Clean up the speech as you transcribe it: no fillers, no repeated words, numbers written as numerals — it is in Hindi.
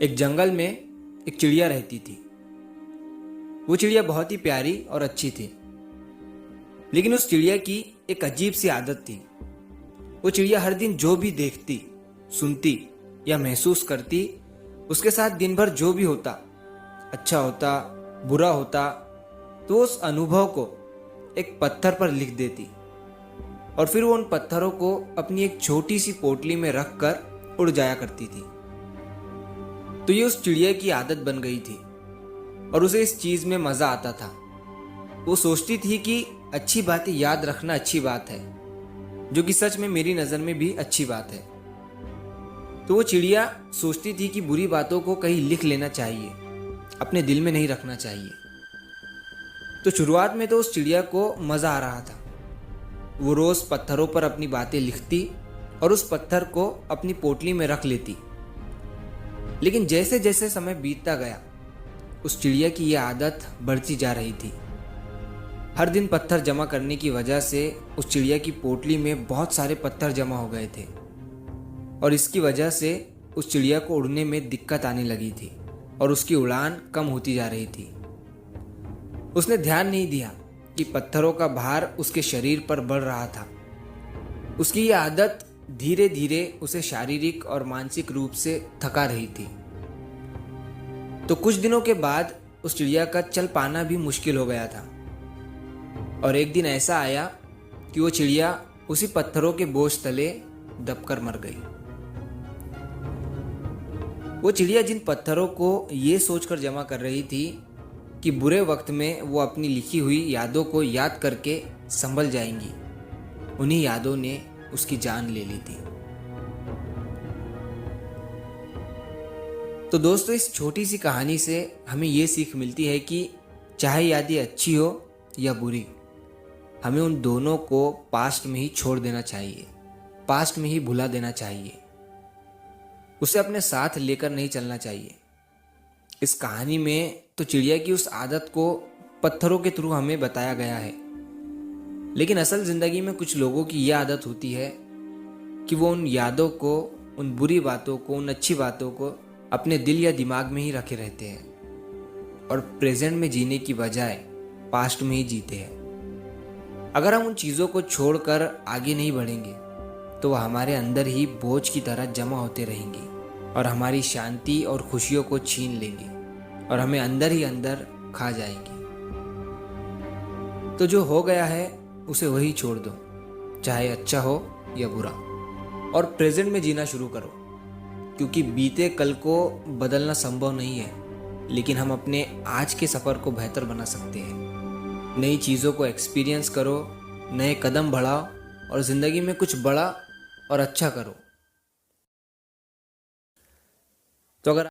एक जंगल में एक चिड़िया रहती थी। वो चिड़िया बहुत ही प्यारी और अच्छी थी, लेकिन उस चिड़िया की एक अजीब सी आदत थी। वो चिड़िया हर दिन जो भी देखती, सुनती या महसूस करती, उसके साथ दिन भर जो भी होता, अच्छा होता, बुरा होता, तो उस अनुभव को एक पत्थर पर लिख देती और फिर वो उन पत्थरों को अपनी एक छोटी सी पोटली में रख कर उड़ जाया करती थी। तो ये उस चिड़िया की आदत बन गई थी और उसे इस चीज में मजा आता था। वो सोचती थी कि अच्छी बातें याद रखना अच्छी बात है, जो कि सच में मेरी नजर में भी अच्छी बात है। तो वो चिड़िया सोचती थी कि बुरी बातों को कहीं लिख लेना चाहिए, अपने दिल में नहीं रखना चाहिए। तो शुरुआत में तो उस चिड़िया को मजा आ रहा था। वो रोज पत्थरों पर अपनी बातें लिखती और उस पत्थर को अपनी पोटली में रख लेती। लेकिन जैसे जैसे समय बीतता गया, उस चिड़िया की यह आदत बढ़ती जा रही थी। हर दिन पत्थर जमा करने की वजह से उस चिड़िया की पोटली में बहुत सारे पत्थर जमा हो गए थे और इसकी वजह से उस चिड़िया को उड़ने में दिक्कत आने लगी थी और उसकी उड़ान कम होती जा रही थी। उसने ध्यान नहीं दिया कि पत्थरों का भार उसके शरीर पर बढ़ रहा था। उसकी यह आदत धीरे धीरे उसे शारीरिक और मानसिक रूप से थका रही थी। तो कुछ दिनों के बाद उस चिड़िया का चल पाना भी मुश्किल हो गया था और एक दिन ऐसा आया कि वो चिड़िया उसी पत्थरों के बोझ तले दबकर मर गई। वो चिड़िया जिन पत्थरों को ये सोचकर जमा कर रही थी कि बुरे वक्त में वो अपनी लिखी हुई यादों को याद करके संभल जाएंगी, उन्हीं यादों ने उसकी जान ले ली थी। तो दोस्तों, इस छोटी सी कहानी से हमें ये सीख मिलती है कि चाहे यादें अच्छी हो या बुरी, हमें उन दोनों को पास्ट में ही छोड़ देना चाहिए, पास्ट में ही भुला देना चाहिए, उसे अपने साथ लेकर नहीं चलना चाहिए। इस कहानी में तो चिड़िया की उस आदत को पत्थरों के थ्रू हमें बताया गया है, लेकिन असल जिंदगी में कुछ लोगों की यह आदत होती है कि वो उन यादों को, उन बुरी बातों को, उन अच्छी बातों को अपने दिल या दिमाग में ही रखे रहते हैं और प्रेजेंट में जीने की बजाय पास्ट में ही जीते हैं। अगर हम उन चीज़ों को छोड़कर आगे नहीं बढ़ेंगे तो वह हमारे अंदर ही बोझ की तरह जमा होते रहेंगे और हमारी शांति और खुशियों को छीन लेंगे और हमें अंदर ही अंदर खा जाएंगे। तो जो हो गया है उसे वही छोड़ दो, चाहे अच्छा हो या बुरा, और प्रेजेंट में जीना शुरू करो, क्योंकि बीते कल को बदलना संभव नहीं है, लेकिन हम अपने आज के सफ़र को बेहतर बना सकते हैं। नई चीज़ों को एक्सपीरियंस करो, नए कदम बढ़ाओ और ज़िंदगी में कुछ बड़ा और अच्छा करो। तो अगर